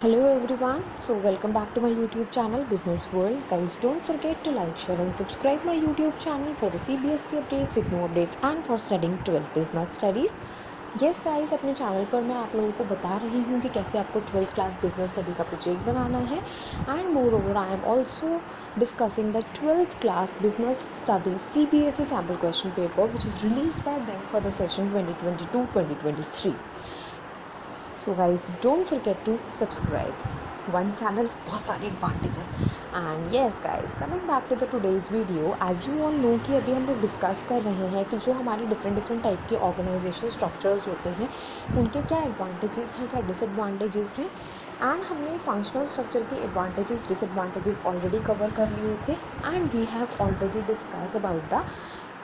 Hello everyone, so welcome back to my YouTube channel Business World. Guys, don't forget to like, share and subscribe my YouTube channel for the CBSE updates, IGNOU updates and for studying 12th business studies. Yes guys, अपने channel पर मैं आप लोगों को बता रही हूँ कि कैसे आपको 12th क्लास बिजनेस स्टडी का प्रोजेक्ट बनाना है and more over I am also discussing the 12th class business study CBSE sample question paper which is released by them for the session 2022-2023. So guys, don't forget to subscribe. One channel, बहुत सारे advantages. And yes guys, coming back to the today's video, as you all know कि अभी हम लोग discuss कर रहे हैं कि जो हमारे डिफरेंट टाइप के ऑर्गेनाइजेशन स्ट्रक्चर्स होते हैं उनके क्या एडवांटेजेस हैं, क्या डिसएडवांटेजेस हैं, एंड हमने फंक्शनल स्ट्रक्चर के एडवांटेजेस डिसएडवांटेजेस ऑलरेडी कवर कर लिए थे and we have already discuss about the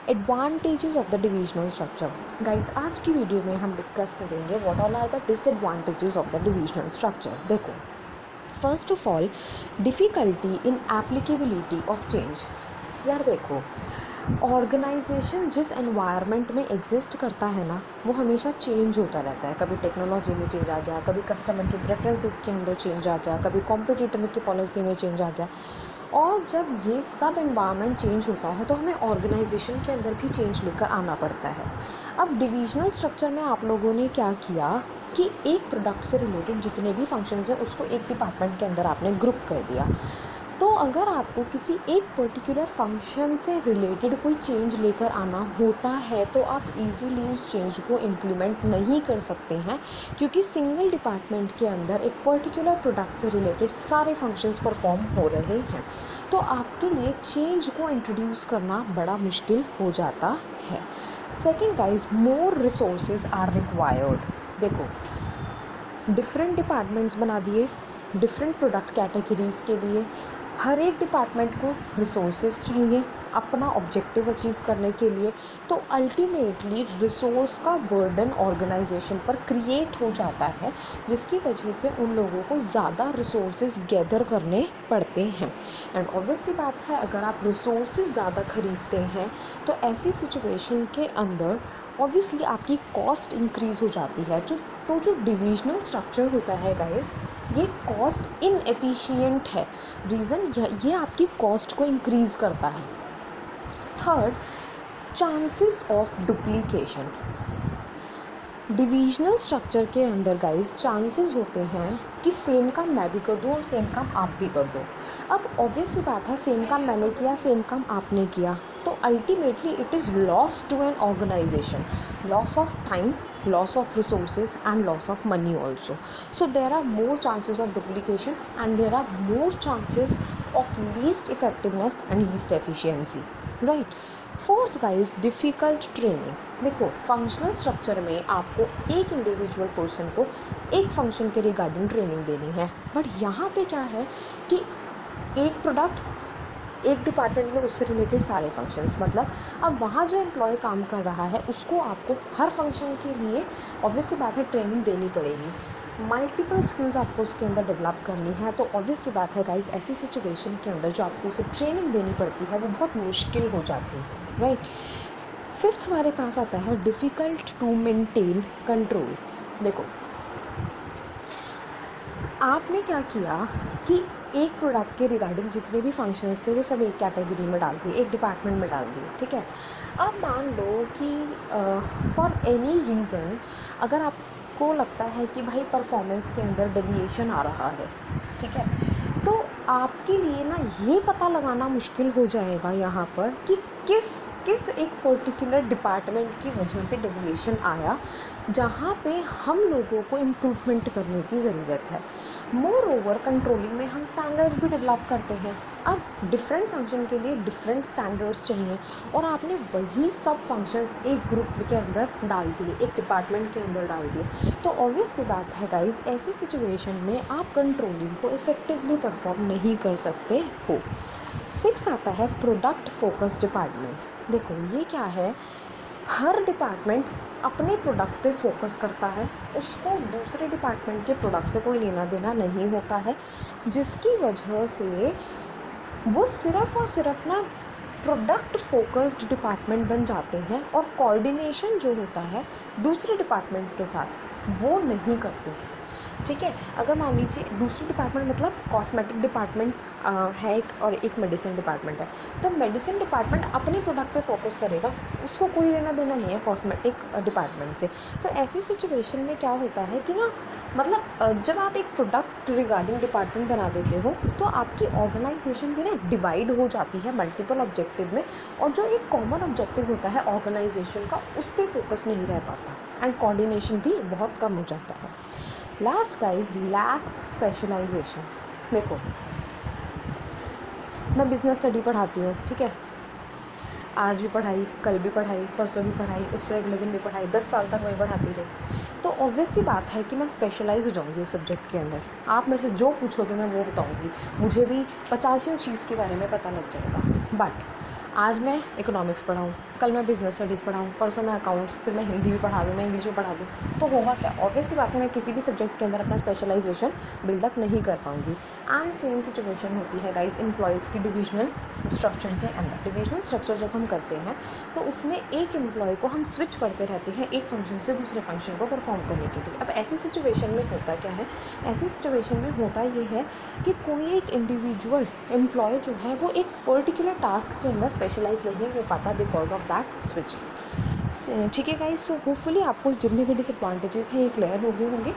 advantages of the divisional structure. Guys, आज की वीडियो में हम डिस्कस करेंगे what all are the disadvantages of the divisional structure. देखो, first of all difficulty in applicability of change. यार देखो, organisation जिस environment में एग्जिस्ट करता है ना, वो हमेशा चेंज होता रहता है. कभी टेक्नोलॉजी में चेंज आ गया, कभी कस्टमर के प्रेफरेंसेस के अंदर चेंज आ गया, कभी कॉम्पिटिटर की पॉलिसी में चेंज आ गया. और जब ये सब एनवायरनमेंट चेंज होता है तो हमें ऑर्गेनाइजेशन के अंदर भी चेंज लेकर आना पड़ता है. अब डिविजनल स्ट्रक्चर में आप लोगों ने क्या किया कि एक प्रोडक्ट से रिलेटेड जितने भी फंक्शंस हैं उसको एक डिपार्टमेंट के अंदर आपने ग्रुप कर दिया. तो अगर आपको किसी एक पर्टिकुलर फंक्शन से रिलेटेड कोई चेंज लेकर आना होता है तो आप इजीली उस चेंज को इम्प्लीमेंट नहीं कर सकते हैं, क्योंकि सिंगल डिपार्टमेंट के अंदर एक पर्टिकुलर प्रोडक्ट से रिलेटेड सारे फंक्शंस परफॉर्म हो रहे हैं. तो आपके लिए चेंज को इंट्रोड्यूस करना बड़ा मुश्किल हो जाता है. Second guys, more resources are required. देखो, डिफरेंट डिपार्टमेंट्स बना दिए डिफरेंट प्रोडक्ट कैटेगरीज़ के लिए. हर एक डिपार्टमेंट को रिसोर्सेज चाहिए अपना ऑब्जेक्टिव अचीव करने के लिए. तो अल्टीमेटली रिसोर्स का बर्डन ऑर्गेनाइजेशन पर क्रिएट हो जाता है, जिसकी वजह से उन लोगों को ज़्यादा रिसोर्सेज गैदर करने पड़ते हैं. एंड ऑब्वियसली बात है, अगर आप रिसोर्सेज ज़्यादा खरीदते हैं तो ऐसी सिचुएशन के अंदर ऑब्वियसली आपकी कॉस्ट इंक्रीज़ हो जाती है. तो जो डिविजनल स्ट्रक्चर होता है गाइस, ये कॉस्ट इनएफिशिएंट है. रीज़न ये आपकी कॉस्ट को इंक्रीज़ करता है. Third, chances of duplication. Divisional structure के अंदर गाइस चांसेस होते हैं कि सेम काम मैं भी कर दूँ और सेम काम आप भी कर दो. अब ऑब्वियस सी बात है, सेम काम मैंने किया, सेम काम आपने किया, तो ultimately it is loss to an organization. Loss of time, loss of resources and loss of money also. So there are more chances of duplication and there are more chances of least effectiveness and least efficiency, right? Fourth guys, difficult training. देखो, functional structure में आपको एक individual person को एक function के regarding training देनी है, but यहाँ पे क्या है कि एक प्रोडक्ट एक डिपार्टमेंट में उससे रिलेटेड सारे फंक्शंस. मतलब अब वहाँ जो एम्प्लॉय काम कर रहा है उसको आपको हर फंक्शन के लिए ऑब्वियसली बात है ट्रेनिंग देनी पड़ेगी. मल्टीपल स्किल्स आपको उसके अंदर डेवलप करनी है. तो ऑब्वियसली बात है गाइज, ऐसी सिचुएशन के अंदर जो आपको उसे ट्रेनिंग देनी पड़ती है वो बहुत मुश्किल हो जाती है, राइट? फिफ्थ हमारे पास आता है डिफ़िकल्ट टू मेंटेन कंट्रोल. देखो, आपने क्या किया कि एक प्रोडक्ट के रिगार्डिंग जितने भी फंक्शंस थे वो सब एक कैटेगरी में डाल दिए, एक डिपार्टमेंट में डाल दिए, ठीक है. अब मान लो कि फॉर एनी रीज़न अगर आपको लगता है कि भाई परफॉर्मेंस के अंदर डेविएशन आ रहा है, ठीक है, तो आपके लिए ना ये पता लगाना मुश्किल हो जाएगा यहाँ पर कि किस एक पर्टिकुलर डिपार्टमेंट की वजह से डेविएशन आया, जहाँ पे हम लोगों को इम्प्रूवमेंट करने की ज़रूरत है. मोर ओवर कंट्रोलिंग में हम स्टैंडर्ड्स भी डेवलप करते हैं. अब डिफरेंट फंक्शन के लिए डिफरेंट स्टैंडर्ड्स चाहिए और आपने वही सब फंक्शंस एक ग्रुप के अंदर डाल दिए, एक डिपार्टमेंट के अंदर डाल दिए. तो ऑब्वियस सी बात है गाइज, ऐसी सिचुएशन में आप कंट्रोलिंग को इफ़ेक्टिवली परफॉर्म नहीं कर सकते हो. सिक्स्थ आता है प्रोडक्ट फोकस डिपार्टमेंट. देखो, ये क्या है, हर डिपार्टमेंट अपने प्रोडक्ट पे फोकस करता है, उसको दूसरे डिपार्टमेंट के प्रोडक्ट से कोई लेना देना नहीं होता है, जिसकी वजह से वो सिर्फ़ और सिर्फ ना प्रोडक्ट फोकस्ड डिपार्टमेंट बन जाते हैं और कोऑर्डिनेशन जो होता है दूसरे डिपार्टमेंट्स के साथ वो नहीं करते हैं. ठीक है। अगर मान लीजिए दूसरी डिपार्टमेंट मतलब कॉस्मेटिक डिपार्टमेंट है एक, और एक मेडिसिन डिपार्टमेंट है, तो मेडिसिन डिपार्टमेंट अपने प्रोडक्ट पे फोकस करेगा, उसको कोई लेना देना नहीं है कॉस्मेटिक डिपार्टमेंट से। तो ऐसी सिचुएशन में क्या होता है कि ना, मतलब जब आप एक प्रोडक्ट रिगार्डिंग डिपार्टमेंट बना देते हो तो आपकी ऑर्गेनाइजेशन भी ना डिवाइड हो जाती है मल्टीपल ऑब्जेक्टिव में, और जो एक कॉमन ऑब्जेक्टिव होता है ऑर्गेनाइजेशन का, उस पर फोकस नहीं रह पाता एंड कोऑर्डिनेशन भी बहुत कम हो जाता है। Last guys, lax specialization. देखो, मैं बिज़नेस स्टडी पढ़ाती हूँ, ठीक है, आज भी पढ़ाई, कल भी पढ़ाई, परसों भी पढ़ाई, उससे अगले दिन भी पढ़ाई, 10 साल तक वही पढ़ाती रही। तो ऑब्वियस सी बात है कि मैं स्पेशलाइज हो जाऊँगी उस सब्जेक्ट के अंदर। आप मेरे से जो पूछोगे मैं वो बताऊँगी, मुझे भी 50 चीज़ के बारे में पता लग जाएगा। बट आज मैं इकोनॉमिक्स पढ़ाऊँ, कल मैं बिज़नेस स्टडीज़ पढ़ाऊँ, परसों मैं अकाउंट्स, फिर मैं हिंदी भी पढ़ा दूँ, मैं इंग्लिश भी पढ़ा दूँ, तो होगा क्या? ऑब्वियस सी बात है, मैं किसी भी सब्जेक्ट के अंदर अपना स्पेशलाइजेशन बिल्डअप नहीं कर पाऊँगी। एंड सेम सिचुएशन होती है गाइज एम्प्लॉयज़ की डिविजनल स्ट्रक्चर के अंदर। डिविजनल स्ट्रक्चर जब हम करते हैं तो उसमें एक एम्प्लॉय को हम स्विच करते रहते हैं एक फंक्शन से दूसरे फंक्शन को परफॉर्म करने के लिए। अब ऐसी सिचुएशन में होता क्या है, ऐसी सिचुएशन में होता ये है कि कोई एक इंडिविजुअल एम्प्लॉय जो है वो एक पर्टिकुलर टास्क के अंदर स्पेशलाइज नहीं हो पाता बिकॉज ऑफ दैट स्विच। ठीक है गाइज, सो होपफुली आपको जितने भी डिसएडवांटेजेस हैं ये क्लियर हो गए होंगे।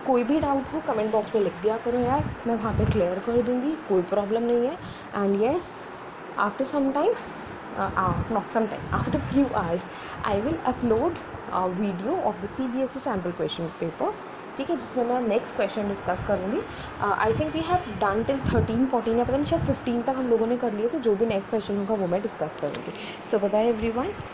कोई भी डाउट हो कमेंट बॉक्स में लिख दिया करो यार, मैं वहाँ पे क्लियर कर दूँगी, कोई प्रॉब्लम नहीं है। And yes, after some time, not some time, after few hours I will upload a video of the CBSE sample question paper, ठीक है, जिसमें मैं नेक्स्ट क्वेश्चन डिस्कस करूँगी। I think we have done till 13-14 या पता नहीं शायद 15 तक हम लोगों ने कर लिए थे। जो भी नेक्स्ट क्वेश्चन होगा वो मैं डिस्कस करूँगी। सो बाय बाय एवरीवन।